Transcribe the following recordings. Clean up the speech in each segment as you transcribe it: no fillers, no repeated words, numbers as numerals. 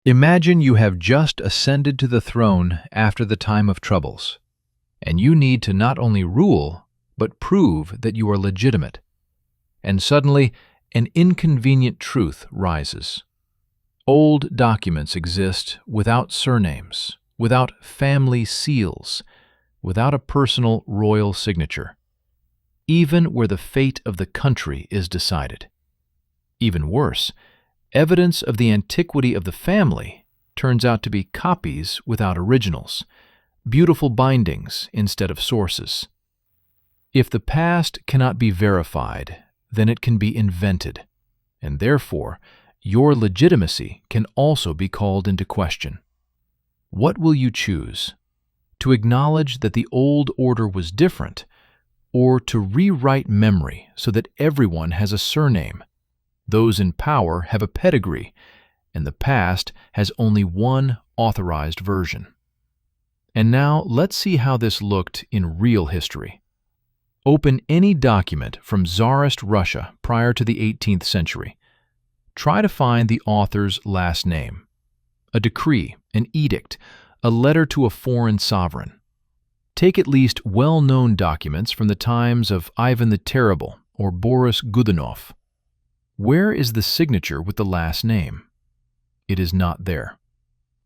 Imagine you have just ascended to the throne after the time of troubles, and you need to not only rule, but prove that you are legitimate. And suddenly, an inconvenient truth rises. Old documents exist without surnames, without family seals, without a personal royal signature, even where the fate of the country is decided. Even worse, evidence of the antiquity of the family turns out to be copies without originals, beautiful bindings instead of sources. If the past cannot be verified, then it can be invented, and therefore your legitimacy can also be called into question. What will you choose? To acknowledge that the old order was different, or to rewrite memory so that everyone has a surname? Those in power have a pedigree, and the past has only one authorized version. And now let's see how this looked in real history. Open any document from Tsarist Russia prior to the 18th century. Try to find the author's last name. A decree, an edict, a letter to a foreign sovereign. Take at least well-known documents from the times of Ivan the Terrible or Boris Godunov. Where is the signature with the last name? It is not there.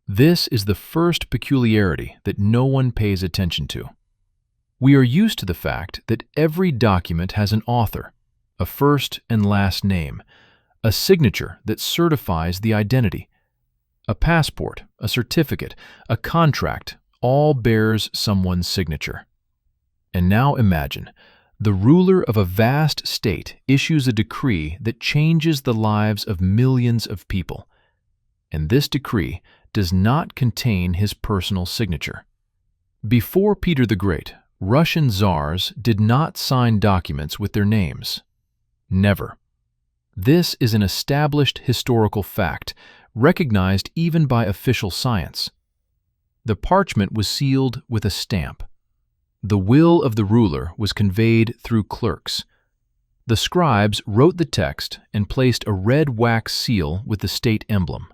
This is the first peculiarity that no one pays attention to. We are used to the fact that every document has an author, a first and last name, a signature that certifies the identity. A passport, a certificate, a contract, all bears someone's signature. And now imagine, the ruler of a vast state issues a decree that changes the lives of millions of people. And this decree does not contain his personal signature. Before Peter the Great, Russian czars did not sign documents with their names. Never. This is an established historical fact, recognized even by official science. The parchment was sealed with a stamp. The will of the ruler was conveyed through clerks. The scribes wrote the text and placed a red wax seal with the state emblem.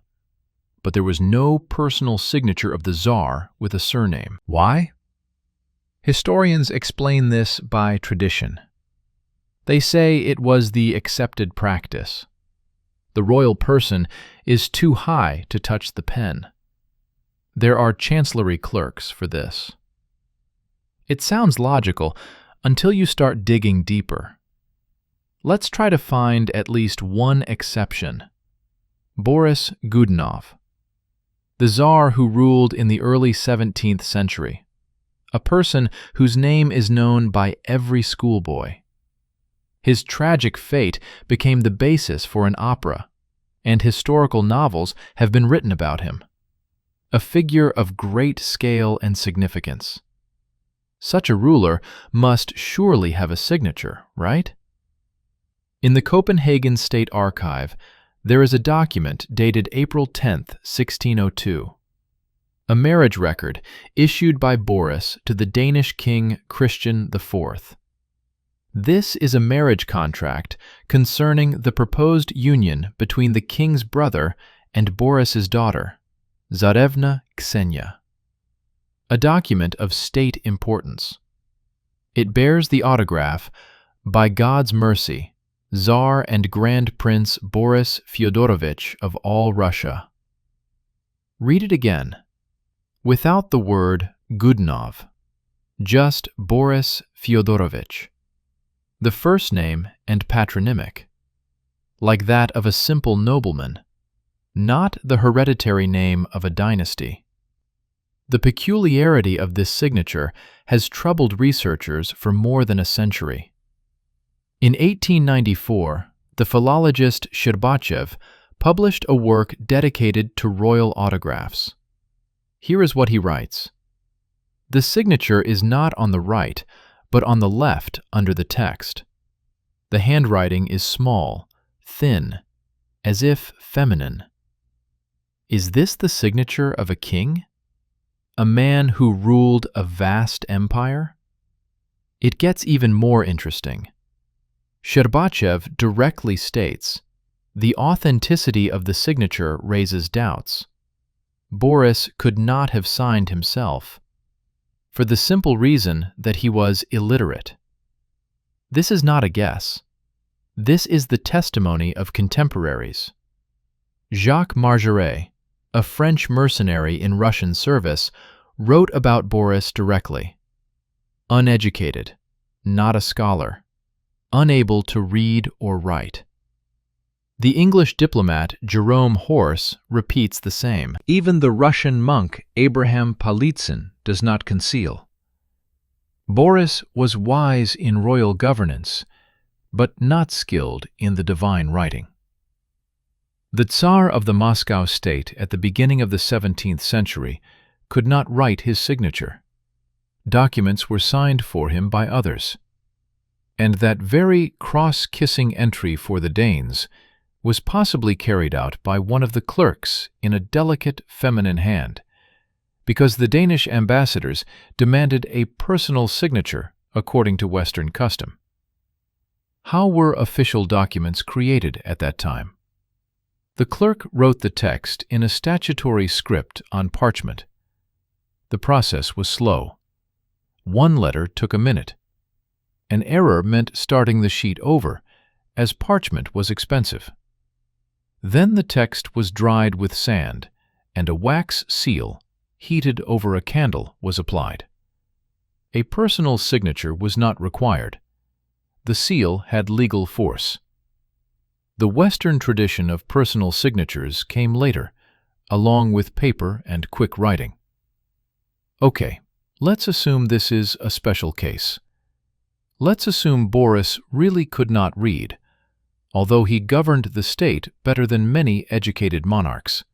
But there was no personal signature of the czar with a surname. Why? Historians explain this by tradition. They say it was the accepted practice. The royal person is too high to touch the pen. There are chancellery clerks for this. It sounds logical until you start digging deeper. Let's try to find at least one exception. Boris Godunov, the Tsar who ruled in the early 17th century, a person whose name is known by every schoolboy. His tragic fate became the basis for an opera, and historical novels have been written about him. A figure of great scale and significance. Such a ruler must surely have a signature, right? In the Copenhagen State Archive, there is a document dated April 10, 1602. A marriage record issued by Boris to the Danish king Christian IV. This is a marriage contract concerning the proposed union between the king's brother and Boris's daughter, Tsarevna Ksenia. A document of state importance. It bears the autograph, "By God's mercy, Tsar and Grand Prince Boris Fyodorovich of all Russia." Read it again, without the word Godunov, just Boris Fyodorovich. The first name and patronymic, like that of a simple nobleman, not the hereditary name of a dynasty. The peculiarity of this signature has troubled researchers for more than a century. In 1894, the philologist Shcherbachev published a work dedicated to royal autographs. Here is what he writes. The signature is not on the right, but on the left under the text. The handwriting is small, thin, as if feminine. Is this the signature of a king? A man who ruled a vast empire? It gets even more interesting. Shcherbachev directly states, the authenticity of the signature raises doubts. Boris could not have signed himself, for the simple reason that he was illiterate. This is not a guess. This is the testimony of contemporaries. Jacques Margaret, a French mercenary in Russian service, wrote about Boris directly. Uneducated, not a scholar, unable to read or write. The English diplomat Jerome Horse repeats the same. Even the Russian monk Abraham Palitzin does not conceal. Boris was wise in royal governance, but not skilled in the divine writing. The Tsar of the Moscow state at the beginning of the 17th century could not write his signature. Documents were signed for him by others. And that very cross-kissing entry for the Danes was possibly carried out by one of the clerks in a delicate feminine hand, because the Danish ambassadors demanded a personal signature according to Western custom. How were official documents created at that time? The clerk wrote the text in a statutory script on parchment. The process was slow. One letter took a minute. An error meant starting the sheet over, as parchment was expensive. Then the text was dried with sand, and a wax seal, heated over a candle, was applied. A personal signature was not required. The seal had legal force. The Western tradition of personal signatures came later, along with paper and quick writing. Okay, let's assume this is a special case. Let's assume Boris really could not read, although he governed the state better than many educated monarchs.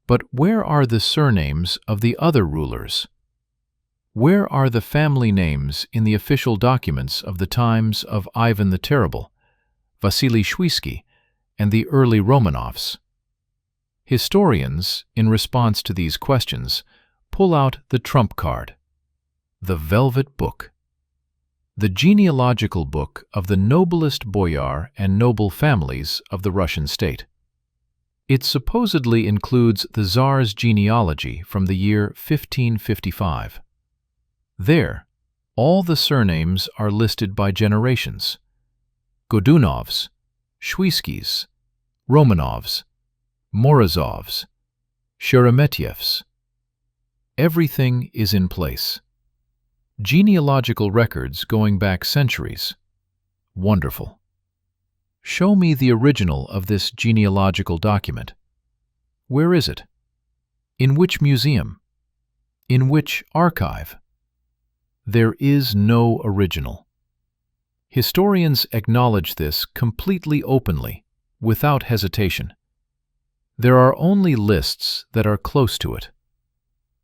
But where are the surnames of the other rulers? Where are the family names in the official documents of the times of Ivan the Terrible, Vasily Shuisky, and the early Romanovs? Historians, in response to these questions, pull out the trump card, the Velvet Book, the genealogical book of the noblest boyar and noble families of the Russian state. It supposedly includes the Tsar's genealogy from the year 1555. There, all the surnames are listed by generations: Godunovs, Shuiskys, Romanovs, Morozovs, Sheremetyevs. Everything is in place. Genealogical records going back centuries. Wonderful. Show me the original of this genealogical document. Where is it? In which museum? In which archive? There is no original. Historians acknowledge this completely openly, without hesitation. There are only lists that are close to it.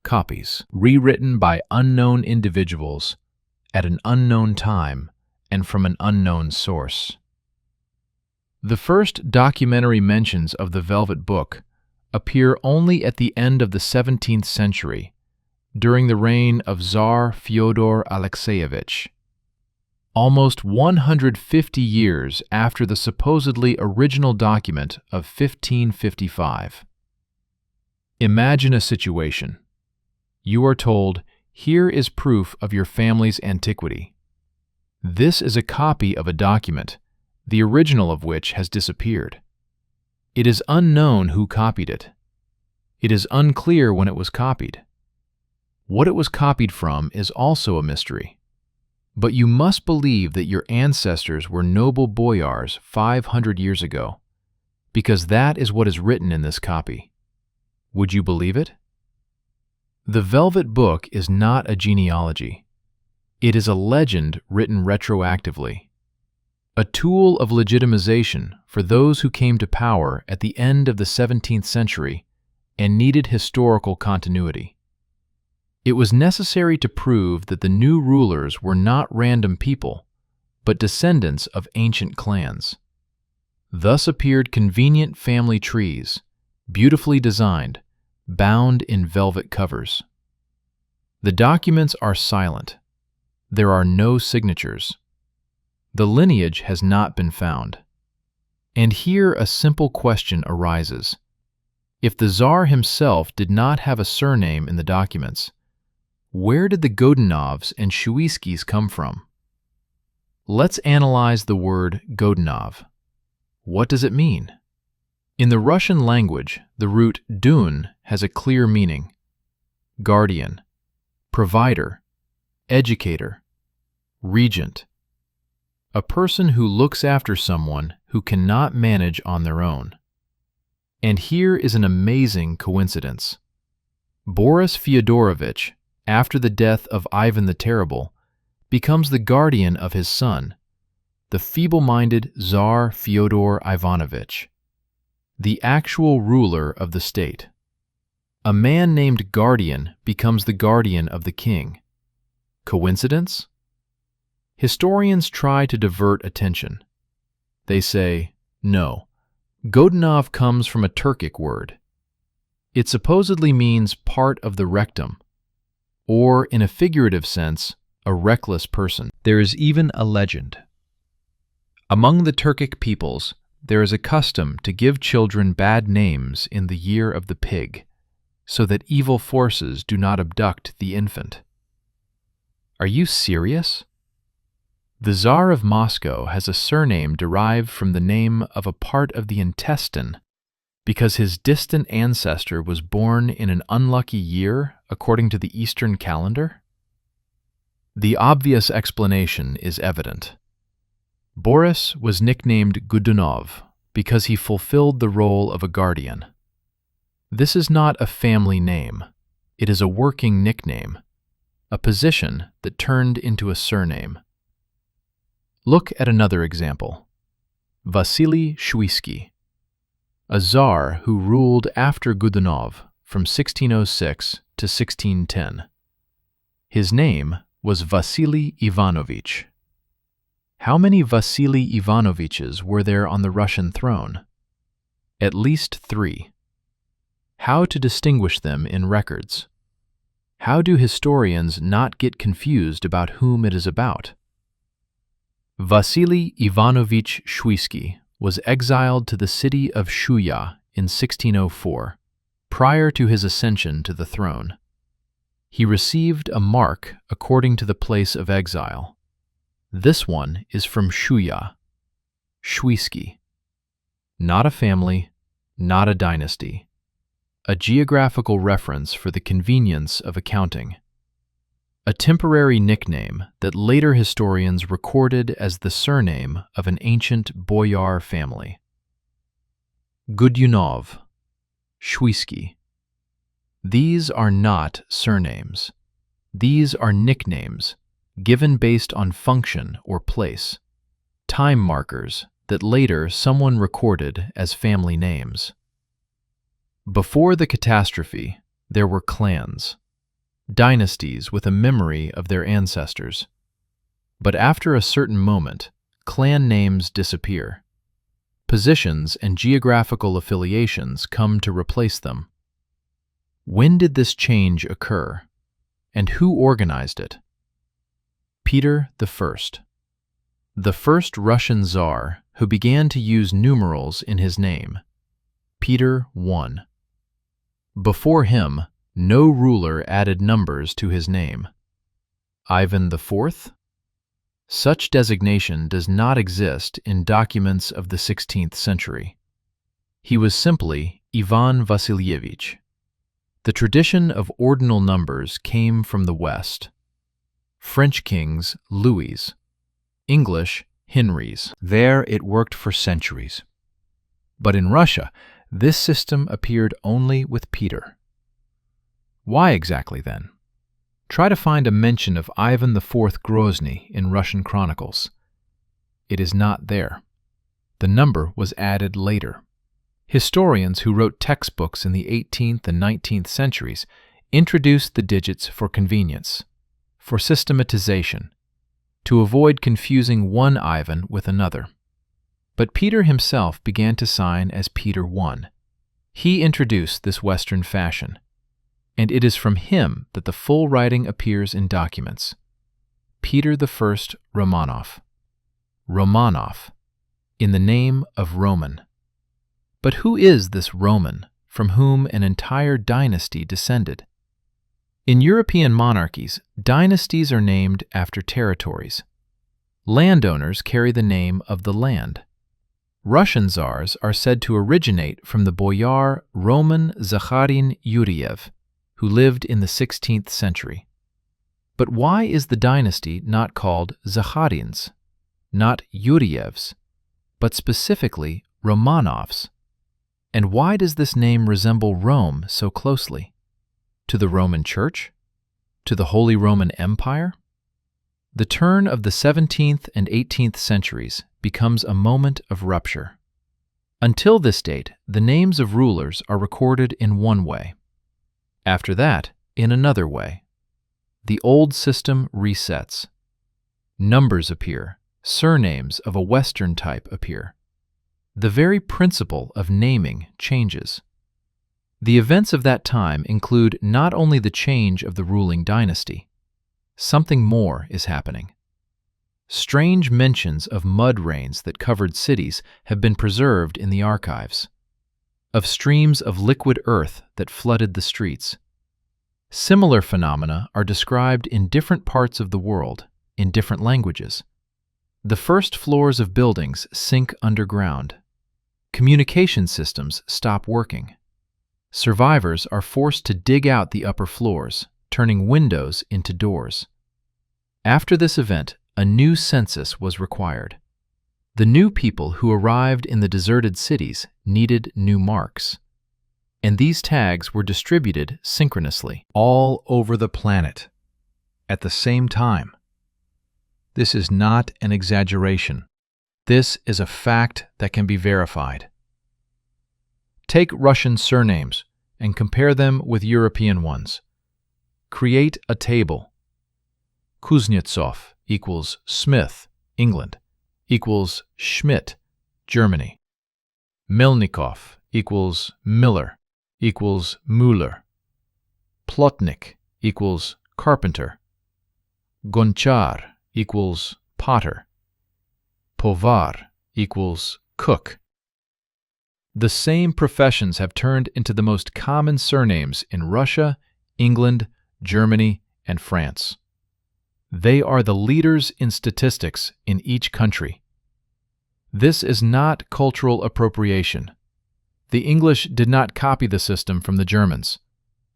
Copies, rewritten by unknown individuals, at an unknown time, and from an unknown source. The first documentary mentions of the Velvet Book appear only at the end of the 17th century, during the reign of Tsar Fyodor Alexeyevich, almost 150 years after the supposedly original document of 1555. Imagine a situation. You are told, here is proof of your family's antiquity. This is a copy of a document, the original of which has disappeared. It is unknown who copied it. It is unclear when it was copied. What it was copied from is also a mystery. But you must believe that your ancestors were noble boyars 500 years ago, because that is what is written in this copy. Would you believe it? The Velvet Book is not a genealogy. It is a legend written retroactively, a tool of legitimization for those who came to power at the end of the 17th century and needed historical continuity. It was necessary to prove that the new rulers were not random people, but descendants of ancient clans. Thus appeared convenient family trees, beautifully designed, bound in velvet covers. The documents are silent. There are no signatures. The lineage has not been found. And here a simple question arises. If the Tsar himself did not have a surname in the documents, where did the Godunovs and Shuiskis come from? Let's analyze the word Godunov. What does it mean? In the Russian language, the root dun has a clear meaning: guardian, provider, educator, regent. A person who looks after someone who cannot manage on their own. And here is an amazing coincidence. Boris Fyodorovich, after the death of Ivan the Terrible, becomes the guardian of his son, the feeble-minded Tsar Fyodor Ivanovich, the actual ruler of the state. A man named Guardian becomes the guardian of the king. Coincidence? Historians try to divert attention. They say, no, Godunov comes from a Turkic word. It supposedly means part of the rectum, or in a figurative sense, a reckless person. There is even a legend. Among the Turkic peoples, there is a custom to give children bad names in the year of the pig, so that evil forces do not abduct the infant. Are you serious? The Tsar of Moscow has a surname derived from the name of a part of the intestine because his distant ancestor was born in an unlucky year according to the Eastern calendar? The obvious explanation is evident. Boris was nicknamed Godunov because he fulfilled the role of a guardian. This is not a family name. It is a working nickname, a position that turned into a surname. Look at another example. Vasily Shuisky, a Tsar who ruled after Godunov from 1606 to 1610. His name was Vasily Ivanovich. How many Vasily Ivanoviches were there on the Russian throne? At least 3. How to distinguish them in records? How do historians not get confused about whom it is about? Vasily Ivanovich Shuisky was exiled to the city of Shuya in 1604, prior to his ascension to the throne. He received a mark according to the place of exile. This one is from Shuya, Shuisky. Not a family, not a dynasty. A geographical reference for the convenience of accounting. A temporary nickname that later historians recorded as the surname of an ancient boyar family. Godunov, Shuisky. These are not surnames. These are nicknames given based on function or place, time markers that later someone recorded as family names. Before the catastrophe, there were clans, dynasties with a memory of their ancestors. But after a certain moment, clan names disappear. Positions and geographical affiliations come to replace them. When did this change occur, and who organized it? Peter I, the first Russian Tsar who began to use numerals in his name, Peter I. Before him, no ruler added numbers to his name. Ivan IV? Such designation does not exist in documents of the 16th century. He was simply Ivan Vasilievich. The tradition of ordinal numbers came from the West. French kings, Louis. English, Henrys. There it worked for centuries. But in Russia, this system appeared only with Peter. Why exactly then? Try to find a mention of Ivan IV Grozny in Russian chronicles. It is not there. The number was added later. Historians who wrote textbooks in the 18th and 19th centuries introduced the digits for convenience, for systematization, to avoid confusing one Ivan with another. But Peter himself began to sign as Peter I. He introduced this Western fashion, and it is from him that the full writing appears in documents. Peter I Romanov. Romanov, in the name of Roman. But who is this Roman from whom an entire dynasty descended. In European monarchies, dynasties are named after territories. Landowners carry the name of the land. Russian czars are said to originate from the boyar Roman Zakharin Yuriev, who lived in the 16th century. But why is the dynasty not called Zakharins, not Yurievs, but specifically Romanovs? And why does this name resemble Rome so closely? To the Roman Church? To the Holy Roman Empire? The turn of the 17th and 18th centuries becomes a moment of rupture. Until this date, the names of rulers are recorded in one way. After that, in another way. The old system resets. Numbers appear, surnames of a Western type appear. The very principle of naming changes. The events of that time include not only the change of the ruling dynasty. Something more is happening. Strange mentions of mud rains that covered cities have been preserved in the archives, of streams of liquid earth that flooded the streets. Similar phenomena are described in different parts of the world, in different languages. The first floors of buildings sink underground. Communication systems stop working. Survivors are forced to dig out the upper floors, turning windows into doors. After this event, a new census was required. The new people who arrived in the deserted cities needed new marks. And these tags were distributed synchronously all over the planet at the same time. This is not an exaggeration. This is a fact that can be verified. Take Russian surnames and compare them with European ones. Create a table. Kuznetsov equals Smith, England, equals Schmidt, Germany. Melnikov equals Miller, equals Müller. Plotnik equals carpenter. Gonchar equals potter. Povar equals cook. The same professions have turned into the most common surnames in Russia, England, Germany, and France. They are the leaders in statistics in each country. This is not cultural appropriation. The English did not copy the system from the Germans.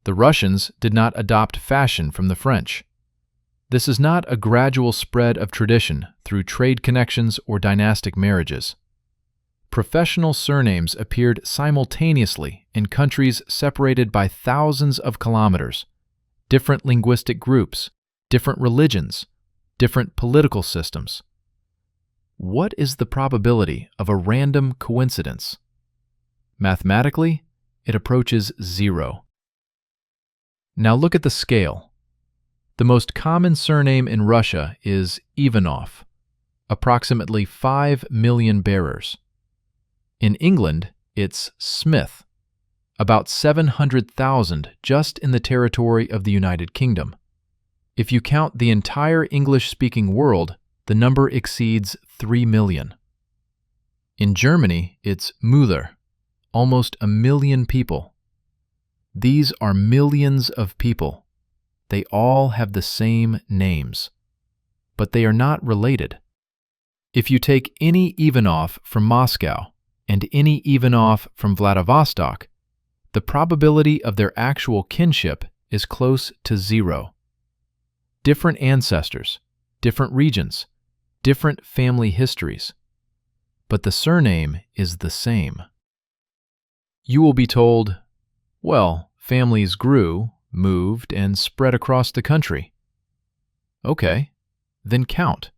The Russians did not adopt fashion from the French. This is not a gradual spread of tradition through trade connections or dynastic marriages. Professional surnames appeared simultaneously in countries separated by thousands of kilometers, different linguistic groups, different religions, different political systems. What is the probability of a random coincidence? Mathematically, it approaches 0. Now look at the scale. The most common surname in Russia is Ivanov, approximately 5 million bearers. In England, it's Smith, about 700,000 just in the territory of the United Kingdom. If you count the entire English-speaking world, the number exceeds 3 million. In Germany, it's Müller, almost 1 million people. These are millions of people. They all have the same names, but they are not related. If you take any Ivanov from Moscow and any Ivanov from Vladivostok, the probability of their actual kinship is close to 0. Different ancestors, different regions, different family histories, but the surname is the same. You will be told, well, families grew, moved, and spread across the country. Okay, then count.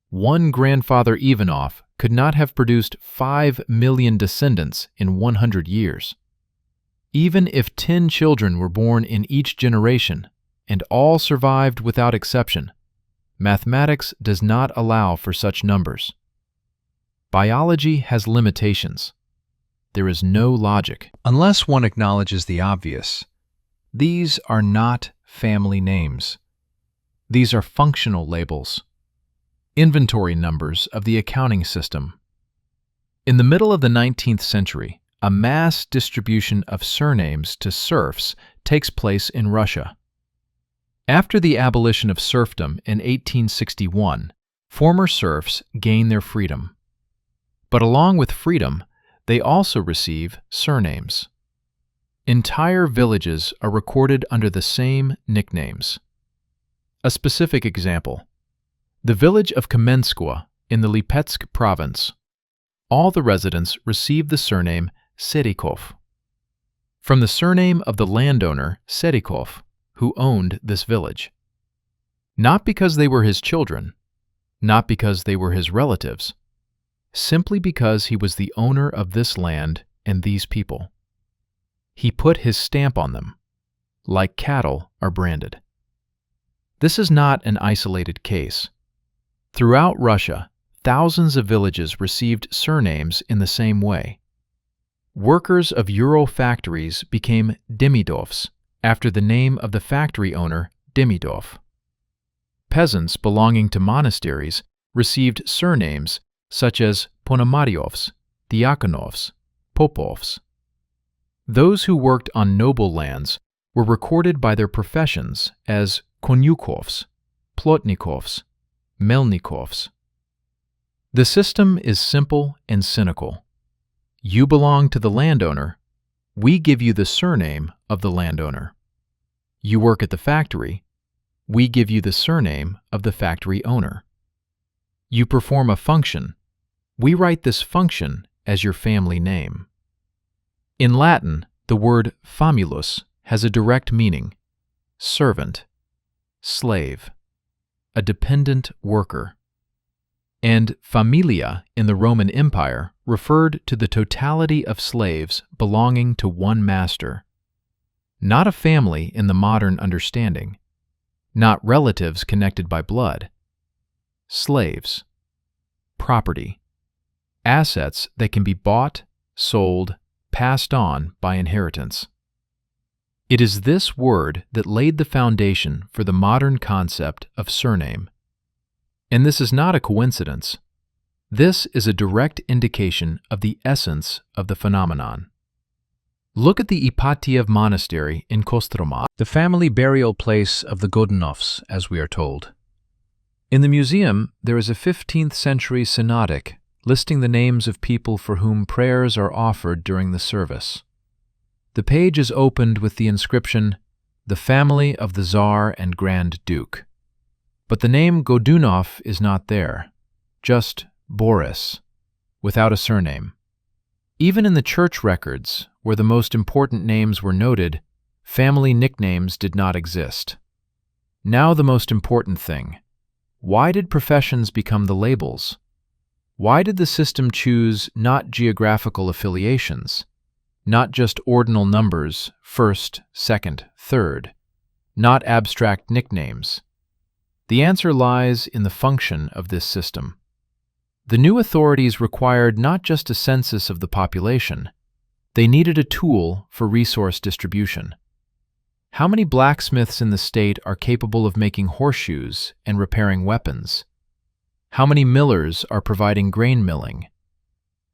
One grandfather Ivanov could not have produced 5 million descendants in 100 years. Even if 10 children were born in each generation, and all survived without exception, mathematics does not allow for such numbers. Biology has limitations. There is no logic. Unless one acknowledges the obvious, these are not family names. These are functional labels, inventory numbers of the accounting system. In the middle of the 19th century, a mass distribution of surnames to serfs takes place in Russia. After the abolition of serfdom in 1861, former serfs gain their freedom. But along with freedom, they also receive surnames. Entire villages are recorded under the same nicknames. A specific example: the village of Kamenskoye in the Lipetsk province. All the residents receive the surname Serikov, from the surname of the landowner Serikov, who owned this village. Not because they were his children, not because they were his relatives, simply because he was the owner of this land and these people. He put his stamp on them, like cattle are branded. This is not an isolated case. Throughout Russia, thousands of villages received surnames in the same way. Workers of Ural factories became Demidovs after the name of the factory owner, Demidov. Peasants belonging to monasteries received surnames such as Ponomaryovs, Diakonovs, Popovs. Those who worked on noble lands were recorded by their professions as Konyukovs, Plotnikovs, Melnikovs. The system is simple and cynical. You belong to the landowner, we give you the surname of the landowner. You work at the factory, we give you the surname of the factory owner. You perform a function, we write this function as your family name. In Latin, the word famulus has a direct meaning: servant, slave, a dependent worker. And familia in the Roman Empire referred to the totality of slaves belonging to one master. Not a family in the modern understanding, not relatives connected by blood. Slaves, property, assets that can be bought, sold, passed on by inheritance. It is this word that laid the foundation for the modern concept of surname. And this is not a coincidence. This is a direct indication of the essence of the phenomenon. Look at the Ipatiev Monastery in Kostroma, the family burial place of the Godunovs, as we are told. In the museum, there is a 15th century synodic listing the names of people for whom prayers are offered during the service. The page is opened with the inscription, "The family of the Tsar and Grand Duke." But the name Godunov is not there, just Boris, without a surname. Even in the church records, where the most important names were noted, family nicknames did not exist. Now the most important thing: why did professions become the labels? Why did the system choose not geographical affiliations, not just ordinal numbers, first, second, third, not abstract nicknames? The answer lies in the function of this system. The new authorities required not just a census of the population, they needed a tool for resource distribution. How many blacksmiths in the state are capable of making horseshoes and repairing weapons? How many millers are providing grain milling?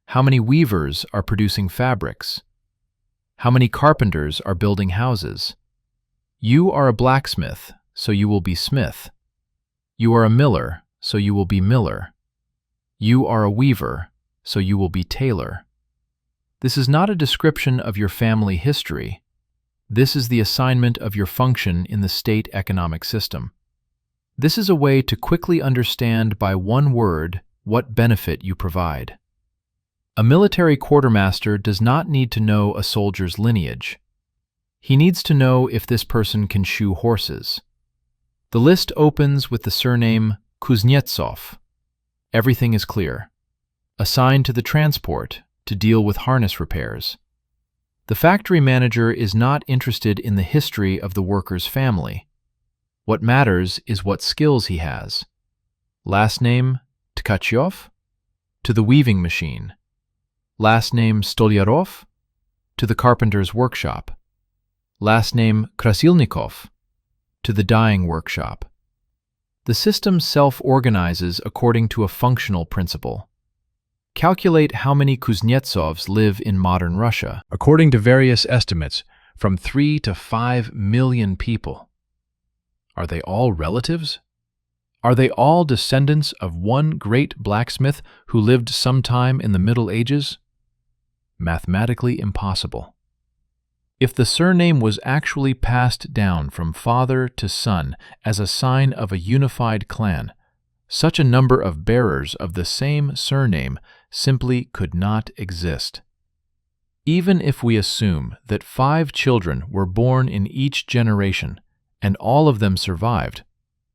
How many weavers are producing fabrics? How many carpenters are building houses? You are a blacksmith, so you will be smith. You are a miller, so you will be miller. You are a weaver, so you will be tailor. This is not a description of your family history. This is the assignment of your function in the state economic system. This is a way to quickly understand by one word what benefit you provide. A military quartermaster does not need to know a soldier's lineage. He needs to know if this person can shoe horses. The list opens with the surname Kuznetsov. Everything is clear. Assigned to the transport to deal with harness repairs. The factory manager is not interested in the history of the worker's family. What matters is what skills he has. Last name Tkachyov? To the weaving machine. Last name Stolyarov? To the carpenter's workshop. Last name Krasilnikov? To the dyeing workshop. The system self-organizes according to a functional principle. Calculate how many Kuznetsovs live in modern Russia. According to various estimates, from 3 to 5 million people. Are they all relatives? Are they all descendants of one great blacksmith who lived sometime in the Middle Ages? Mathematically impossible. If the surname was actually passed down from father to son as a sign of a unified clan, such a number of bearers of the same surname simply could not exist. Even if we assume that 5 children were born in each generation and all of them survived,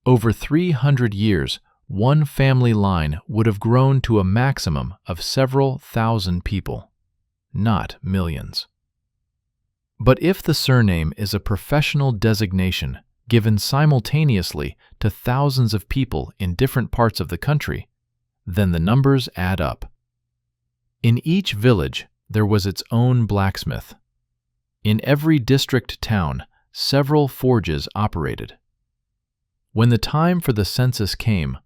over 300 years, one family line would have grown to a maximum of several thousand people, not millions. But if the surname is a professional designation given simultaneously to thousands of people in different parts of the country, then the numbers add up. In each village, there was its own blacksmith. In every district town, several forges operated. When the time for the census came,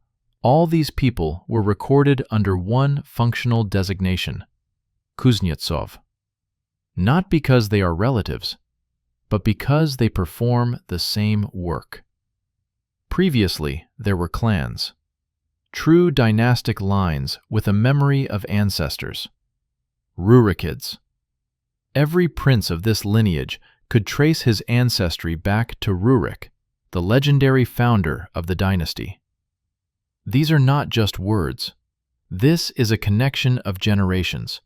all these people were recorded under one functional designation, Kuznetsov. Not because they are relatives, but because they perform the same work. Previously, there were clans, true dynastic lines with a memory of ancestors, Rurikids. Every prince of this lineage could trace his ancestry back to Rurik, the legendary founder of the dynasty. These are not just words. This is a connection of generations,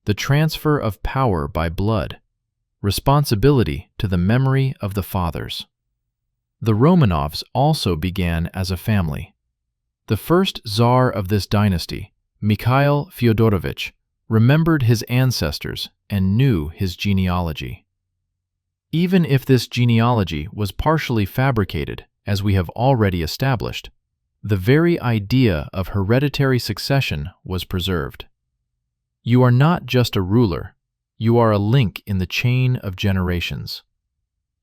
the transfer of power by blood, responsibility to the memory of the fathers. The Romanovs also began as a family. The first czar of this dynasty, Mikhail Fyodorovich, remembered his ancestors and knew his genealogy. Even if this genealogy was partially fabricated, as we have already established, the very idea of hereditary succession was preserved. You are not just a ruler, you are a link in the chain of generations.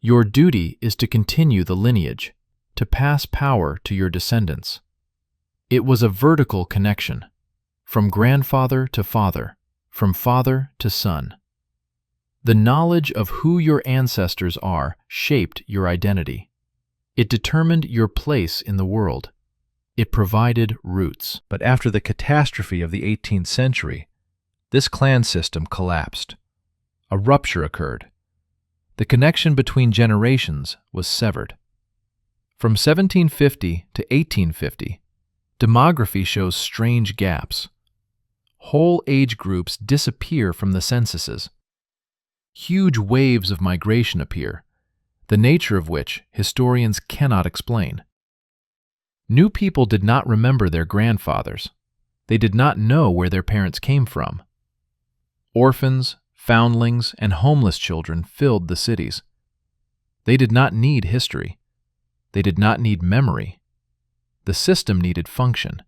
Your duty is to continue the lineage, to pass power to your descendants. It was a vertical connection, from grandfather to father, from father to son. The knowledge of who your ancestors are shaped your identity. It determined your place in the world. It provided roots. But after the catastrophe of the 18th century, this clan system collapsed. A rupture occurred. The connection between generations was severed. From 1750 to 1850, demography shows strange gaps. Whole age groups disappear from the censuses. Huge waves of migration appear, the nature of which historians cannot explain. New people did not remember their grandfathers. They did not know where their parents came from. Orphans, foundlings, and homeless children filled the cities. They did not need history. They did not need memory. The system needed function.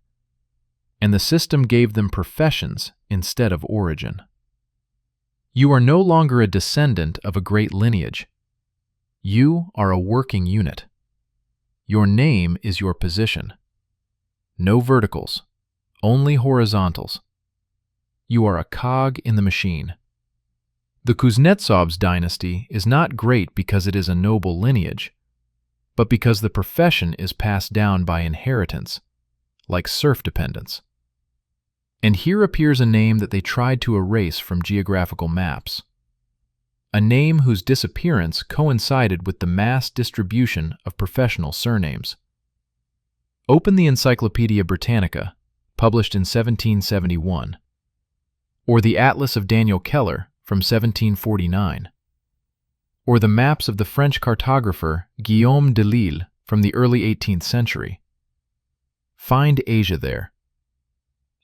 And the system gave them professions instead of origin. You are no longer a descendant of a great lineage. You are a working unit. Your name is your position. No verticals, only horizontals. You are a cog in the machine. The Kuznetsovs dynasty is not great because it is a noble lineage, but because the profession is passed down by inheritance, like serf dependence. And here appears a name that they tried to erase from geographical maps. A name whose disappearance coincided with the mass distribution of professional surnames. Open the Encyclopedia Britannica, published in 1771, or the Atlas of Daniel Keller from 1749, or the maps of the French cartographer Guillaume de Lille from the early 18th century. Find Asia there.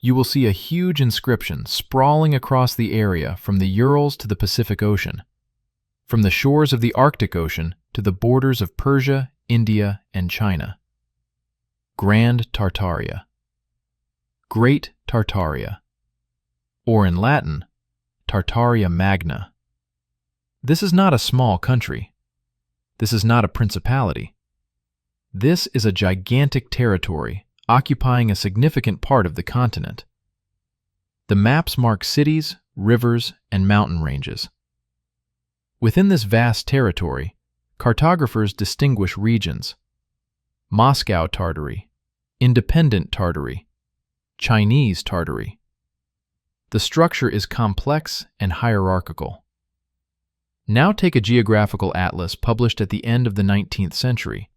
You will see a huge inscription sprawling across the area from the Urals to the Pacific Ocean, from the shores of the Arctic Ocean to the borders of Persia, India, and China. Grand Tartaria. Great Tartaria. Or in Latin, Tartaria Magna. This is not a small country. This is not a principality. This is a gigantic territory occupying a significant part of the continent. The maps mark cities, rivers, and mountain ranges. Within this vast territory, cartographers distinguish regions: Moscow Tartary, Independent Tartary, Chinese Tartary. The structure is complex and hierarchical. Now take a geographical atlas published at the end of the 19th century.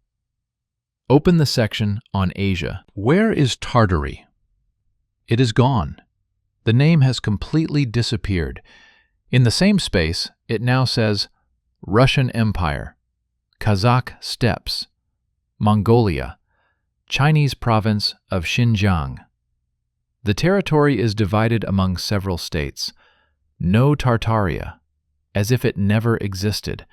Open the section on Asia. Where is Tartary? It is gone. The name has completely disappeared. In the same space, it now says Russian Empire, Kazakh Steppes, Mongolia, Chinese province of Xinjiang. The territory is divided among several states. No Tartaria, as if it never existed.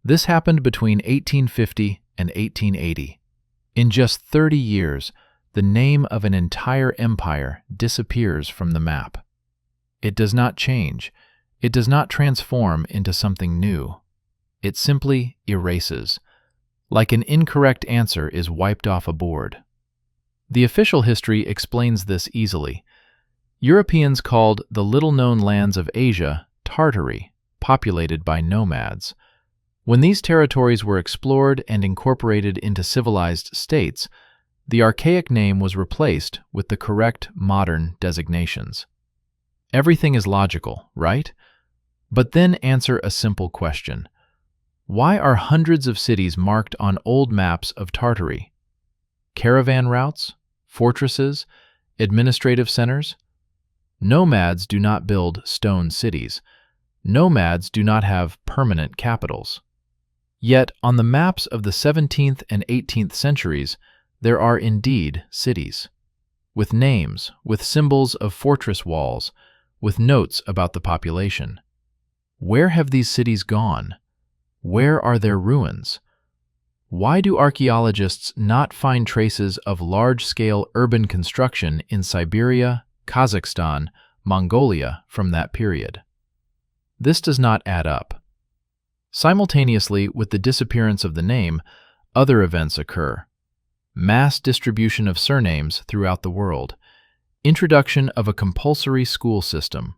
This happened between 1850 and 1880. In just 30 years, the name of an entire empire disappears from the map. It does not change. It does not transform into something new. It simply erases, like an incorrect answer is wiped off a board. The official history explains this easily. Europeans called the little-known lands of Asia Tartary, populated by nomads. When these territories were explored and incorporated into civilized states, the archaic name was replaced with the correct modern designations. Everything is logical, right? But then answer a simple question. Why are hundreds of cities marked on old maps of Tartary? Caravan routes? Fortresses? Administrative centers? Nomads do not build stone cities. Nomads do not have permanent capitals. Yet, on the maps of the 17th and 18th centuries, there are indeed cities, with names, with symbols of fortress walls, with notes about the population. Where have these cities gone? Where are their ruins? Why do archaeologists not find traces of large-scale urban construction in Siberia, Kazakhstan, Mongolia from that period? This does not add up. Simultaneously with the disappearance of the name, other events occur. Mass distribution of surnames throughout the world, introduction of a compulsory school system,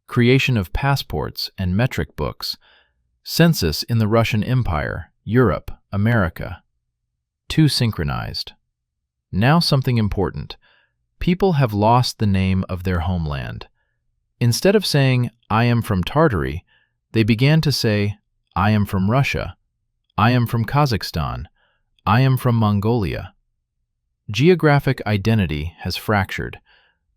creation of passports and metric books, census in the Russian Empire, Europe, America. Too synchronized. Now something important. People have lost the name of their homeland. Instead of saying, "I am from Tartary," they began to say, "I am from Russia. I am from Kazakhstan. I am from Mongolia." Geographic identity has fractured.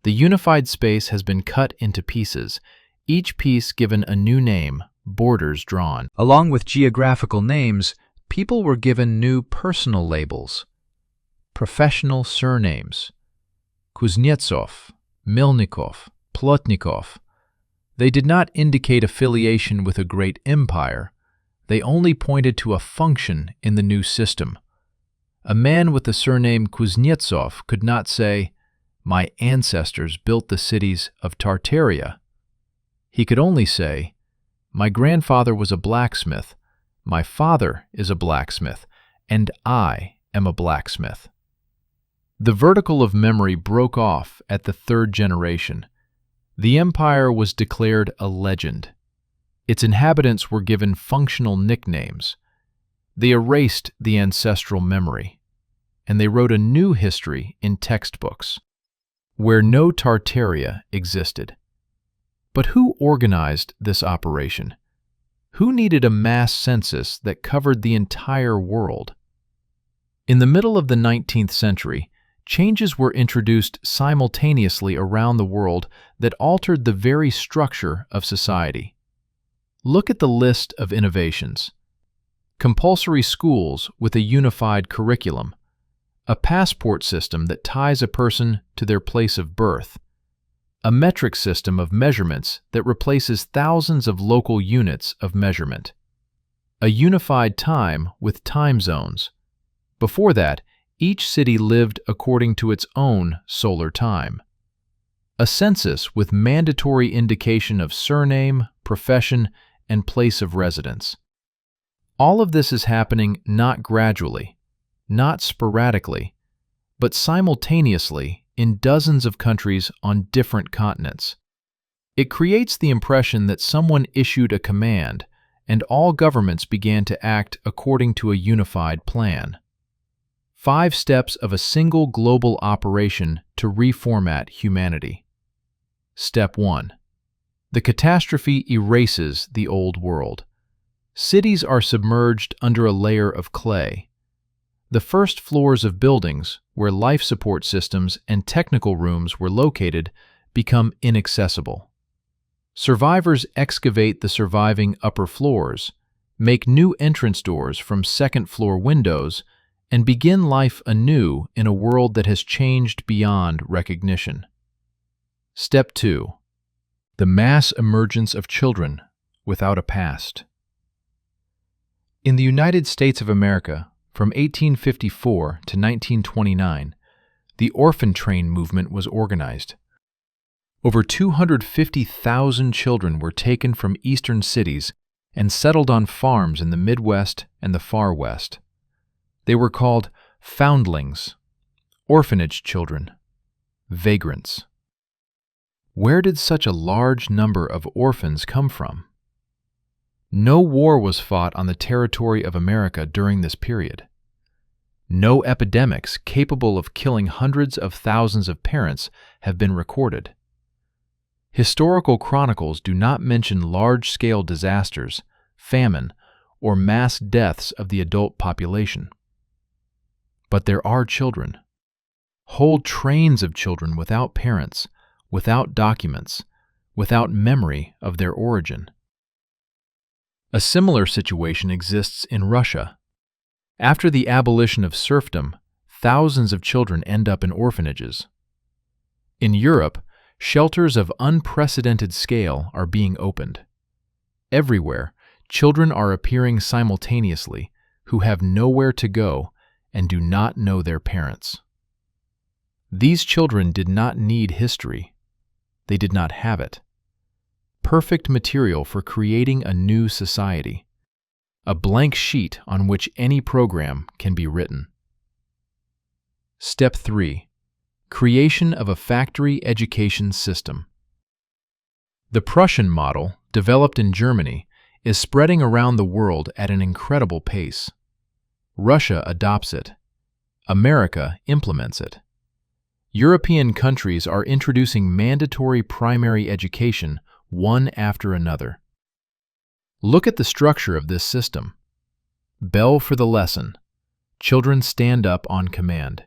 The unified space has been cut into pieces, each piece given a new name, borders drawn. Along with geographical names, people were given new personal labels. Professional surnames. Kuznetsov, Melnikov, Plotnikov. They did not indicate affiliation with a great empire. They only pointed to a function in the new system. A man with the surname Kuznetsov could not say, "My ancestors built the cities of Tartaria." He could only say, "My grandfather was a blacksmith, my father is a blacksmith, and I am a blacksmith." The vertical of memory broke off at the third generation. The empire was declared a legend. Its inhabitants were given functional nicknames. They erased the ancestral memory, and they wrote a new history in textbooks, where no Tartaria existed. But who organized this operation? Who needed a mass census that covered the entire world? In the middle of the 19th century, changes were introduced simultaneously around the world that altered the very structure of society. Look at the list of innovations. Compulsory schools with a unified curriculum, a passport system that ties a person to their place of birth, a metric system of measurements that replaces thousands of local units of measurement, a unified time with time zones. Before that, each city lived according to its own solar time. A census with mandatory indication of surname, profession, and place of residence. All of this is happening not gradually, not sporadically, but simultaneously in dozens of countries on different continents. It creates the impression that someone issued a command and all governments began to act according to a unified plan. 5 steps of a single global operation to reformat humanity. Step 1. The catastrophe erases the old world. Cities are submerged under a layer of clay. The first floors of buildings, where life support systems and technical rooms were located, become inaccessible. Survivors excavate the surviving upper floors, make new entrance doors from second-floor windows, and begin life anew in a world that has changed beyond recognition. Step 2. The mass emergence of children without a past. In the United States of America, from 1854 to 1929, the orphan train movement was organized. Over 250,000 children were taken from eastern cities and settled on farms in the Midwest and the Far West. They were called foundlings, orphanage children, vagrants. Where did such a large number of orphans come from? No war was fought on the territory of America during this period. No epidemics capable of killing hundreds of thousands of parents have been recorded. Historical chronicles do not mention large-scale disasters, famine, or mass deaths of the adult population. But there are children. Whole trains of children without parents, without documents, without memory of their origin. A similar situation exists in Russia. After the abolition of serfdom, thousands of children end up in orphanages. In Europe, shelters of unprecedented scale are being opened. Everywhere, children are appearing simultaneously who have nowhere to go and do not know their parents. These children did not need history. They did not have it. Perfect material for creating a new society. A blank sheet on which any program can be written. Step 3. Creation of a factory education system. The Prussian model, developed in Germany, is spreading around the world at an incredible pace. Russia adopts it. America implements it. European countries are introducing mandatory primary education one after another. Look at the structure of this system. Bell for the lesson. Children stand up on command.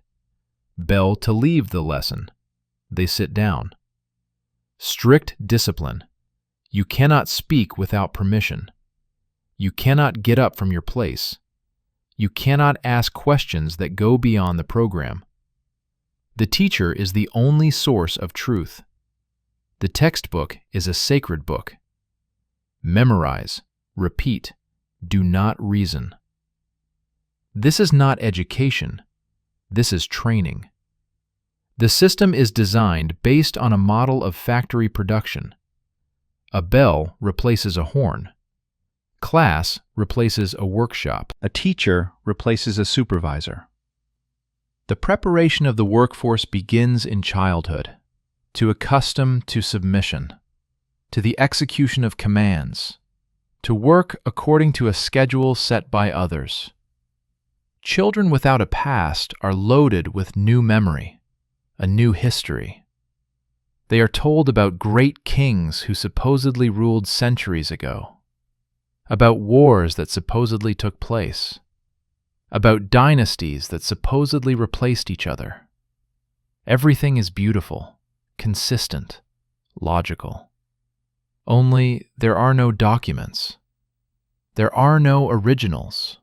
Bell to leave the lesson. They sit down. Strict discipline. You cannot speak without permission. You cannot get up from your place. You cannot ask questions that go beyond the program. The teacher is the only source of truth. The textbook is a sacred book. Memorize, repeat, do not reason. This is not education. This is training. The system is designed based on a model of factory production. A bell replaces a horn. Class replaces a workshop. A teacher replaces a supervisor. The preparation of the workforce begins in childhood, to accustom to submission, to the execution of commands, to work according to a schedule set by others. Children without a past are loaded with new memory, a new history. They are told about great kings who supposedly ruled centuries ago, about wars that supposedly took place, about dynasties that supposedly replaced each other. Everything is beautiful, consistent, logical. Only there are no documents. There are no originals.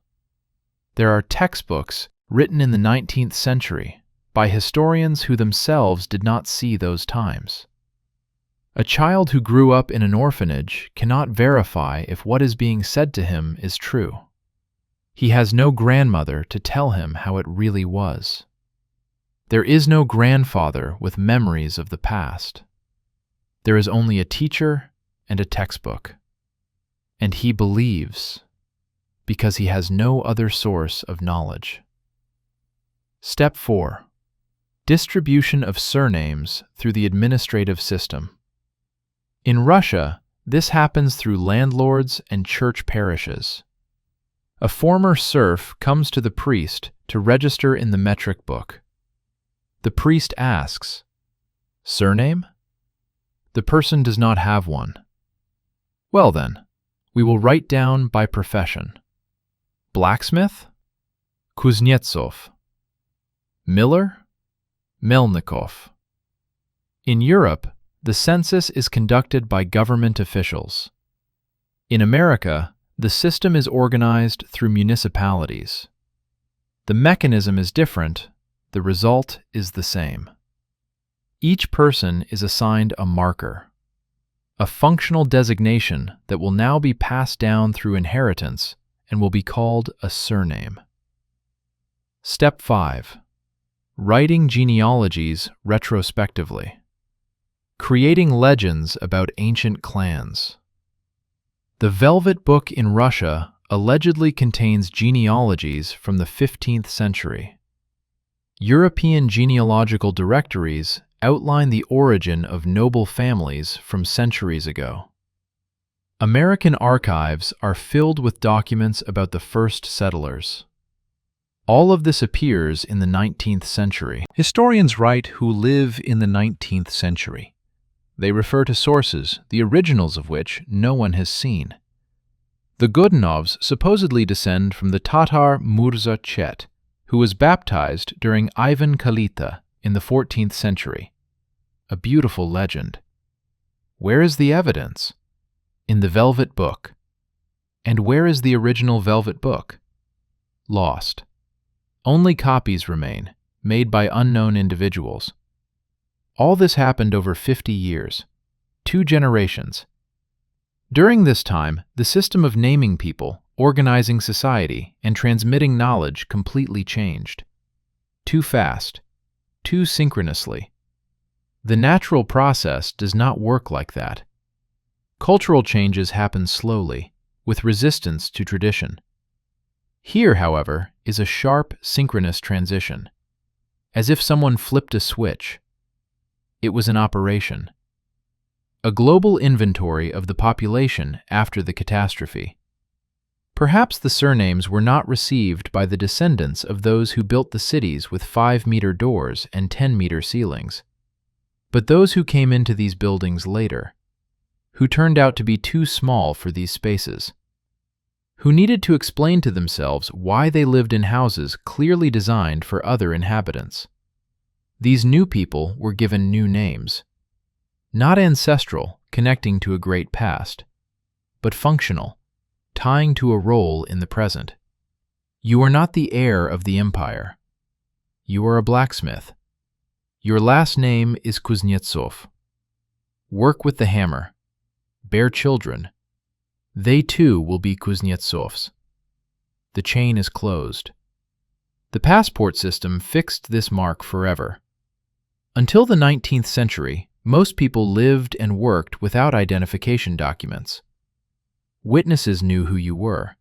There are textbooks written in the 19th century by historians who themselves did not see those times. A child who grew up in an orphanage cannot verify if what is being said to him is true. He has no grandmother to tell him how it really was. There is no grandfather with memories of the past. There is only a teacher and a textbook. And he believes, because he has no other source of knowledge. Step 4. Distribution of surnames through the administrative system. In Russia, this happens through landlords and church parishes. A former serf comes to the priest to register in the metric book. The priest asks, "Surname?" The person does not have one. "Well then, we will write down by profession. Blacksmith? Kuznetsov. Miller? Melnikov." In Europe, the census is conducted by government officials. In America, the system is organized through municipalities. The mechanism is different, the result is the same. Each person is assigned a marker, a functional designation that will now be passed down through inheritance and will be called a surname. Step 5. Writing genealogies retrospectively. Creating legends about ancient clans. The Velvet Book in Russia allegedly contains genealogies from the 15th century. European genealogical directories outline the origin of noble families from centuries ago. American archives are filled with documents about the first settlers. All of this appears in the 19th century. Historians write who live in the 19th century. They refer to sources, the originals of which no one has seen. The Godunovs supposedly descend from the Tatar Murza Chet, who was baptized during Ivan Kalita in the 14th century. A beautiful legend. Where is the evidence? In the Velvet Book. And where is the original Velvet Book? Lost. Only copies remain, made by unknown individuals. All this happened over 50 years, 2 generations. During this time, the system of naming people, organizing society, and transmitting knowledge completely changed. Too fast, too synchronously. The natural process does not work like that. Cultural changes happen slowly, with resistance to tradition. Here, however, is a sharp, synchronous transition, as if someone flipped a switch. It was an operation. A global inventory of the population after the catastrophe. Perhaps the surnames were not received by the descendants of those who built the cities with 5-meter doors and 10-meter ceilings, but those who came into these buildings later, who turned out to be too small for these spaces, who needed to explain to themselves why they lived in houses clearly designed for other inhabitants. These new people were given new names, not ancestral, connecting to a great past, but functional, tying to a role in the present. You are not the heir of the empire. You are a blacksmith. Your last name is Kuznetsov. Work with the hammer. Bear children. They too will be Kuznetsovs. The chain is closed. The passport system fixed this mark forever. Until the 19th century, most people lived and worked without identification documents. Witnesses knew who you were.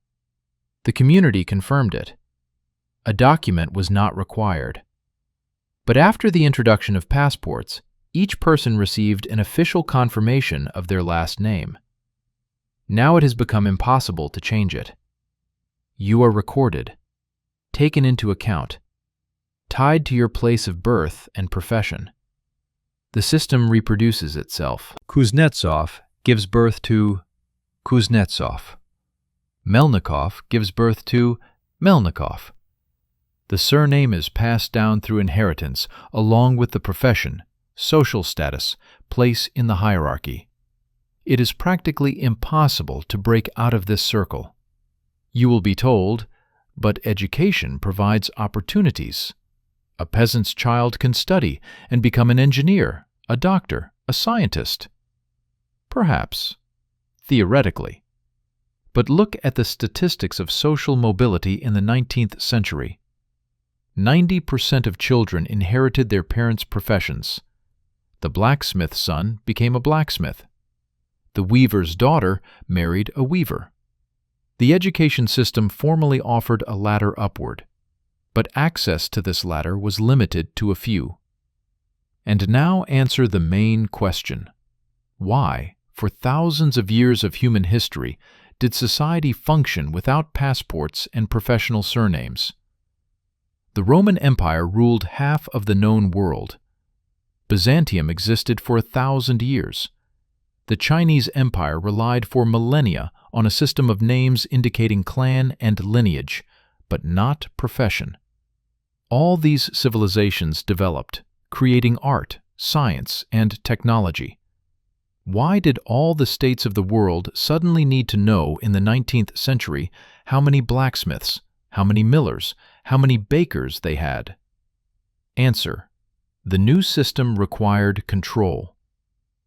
The community confirmed it. A document was not required. But after the introduction of passports, each person received an official confirmation of their last name. Now it has become impossible to change it. You are recorded, taken into account, tied to your place of birth and profession. The system reproduces itself. Kuznetsov gives birth to Kuznetsov. Melnikov gives birth to Melnikov. The surname is passed down through inheritance along with the profession, social status, place in the hierarchy. It is practically impossible to break out of this circle. You will be told, but education provides opportunities. A peasant's child can study and become an engineer, a doctor, a scientist. Perhaps, theoretically. But look at the statistics of social mobility in the 19th century. 90% of children inherited their parents' professions. The blacksmith's son became a blacksmith. The weaver's daughter married a weaver. The education system formally offered a ladder upward, but access to this ladder was limited to a few. And now answer the main question. Why, for thousands of years of human history, did society function without passports and professional surnames? The Roman Empire ruled half of the known world. Byzantium existed for 1,000 years. The Chinese Empire relied for millennia on a system of names indicating clan and lineage, but not profession. All these civilizations developed, creating art, science, and technology. Why did all the states of the world suddenly need to know in the 19th century how many blacksmiths, how many millers, how many bakers they had? Answer: the new system required control.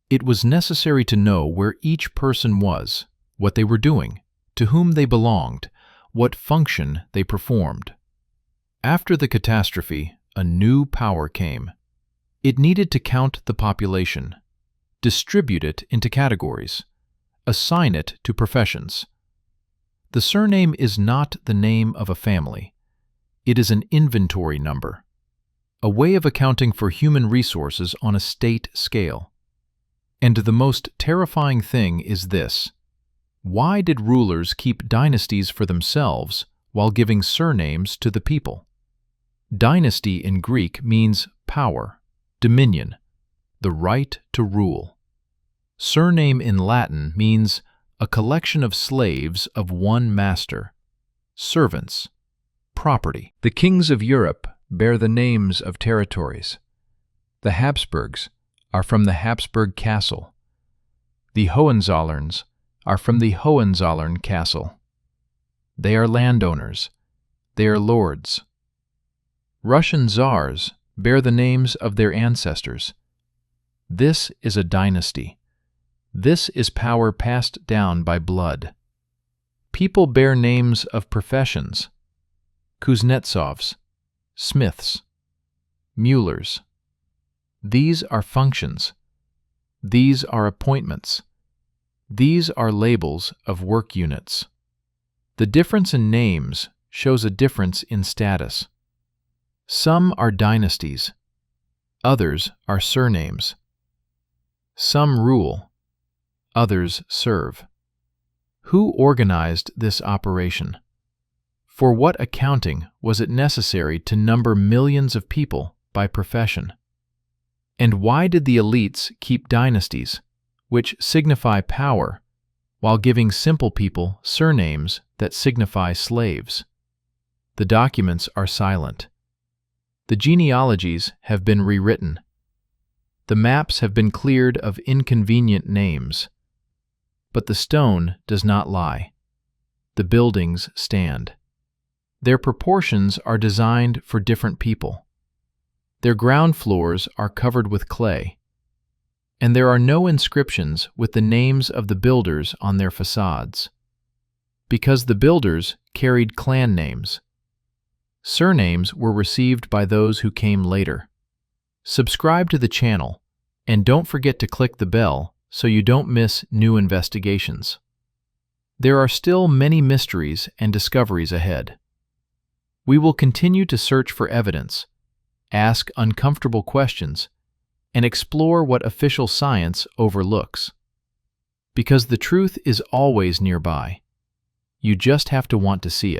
It was necessary to know where each person was, what they were doing, to whom they belonged, what function they performed. After the catastrophe, a new power came. It needed to count the population, distribute it into categories, assign it to professions. The surname is not the name of a family. It is an inventory number, a way of accounting for human resources on a state scale. And the most terrifying thing is this: why did rulers keep dynasties for themselves while giving surnames to the people? Dynasty in Greek means power, dominion, the right to rule. Surname in Latin means a collection of slaves of one master, servants, property. The kings of Europe bear the names of territories. The Habsburgs are from the Habsburg Castle. The Hohenzollerns are from the Hohenzollern Castle. They are landowners. They are lords. Russian czars bear the names of their ancestors. This is a dynasty. This is power passed down by blood. People bear names of professions: Kuznetsovs, smiths, Muellers. These are functions. These are appointments. These are labels of work units. The difference in names shows a difference in status. Some are dynasties. Others are surnames. Some rule. Others serve. Who organized this operation? For what accounting was it necessary to number millions of people by profession? And why did the elites keep dynasties, which signify power, while giving simple people surnames that signify slaves? The documents are silent. The genealogies have been rewritten. The maps have been cleared of inconvenient names. But the stone does not lie. The buildings stand. Their proportions are designed for different people. Their ground floors are covered with clay, and there are no inscriptions with the names of the builders on their facades, because the builders carried clan names. Surnames were received by those who came later. Subscribe to the channel, and don't forget to click the bell so you don't miss new investigations. There are still many mysteries and discoveries ahead. We will continue to search for evidence, ask uncomfortable questions, and explore what official science overlooks. Because the truth is always nearby. You just have to want to see it.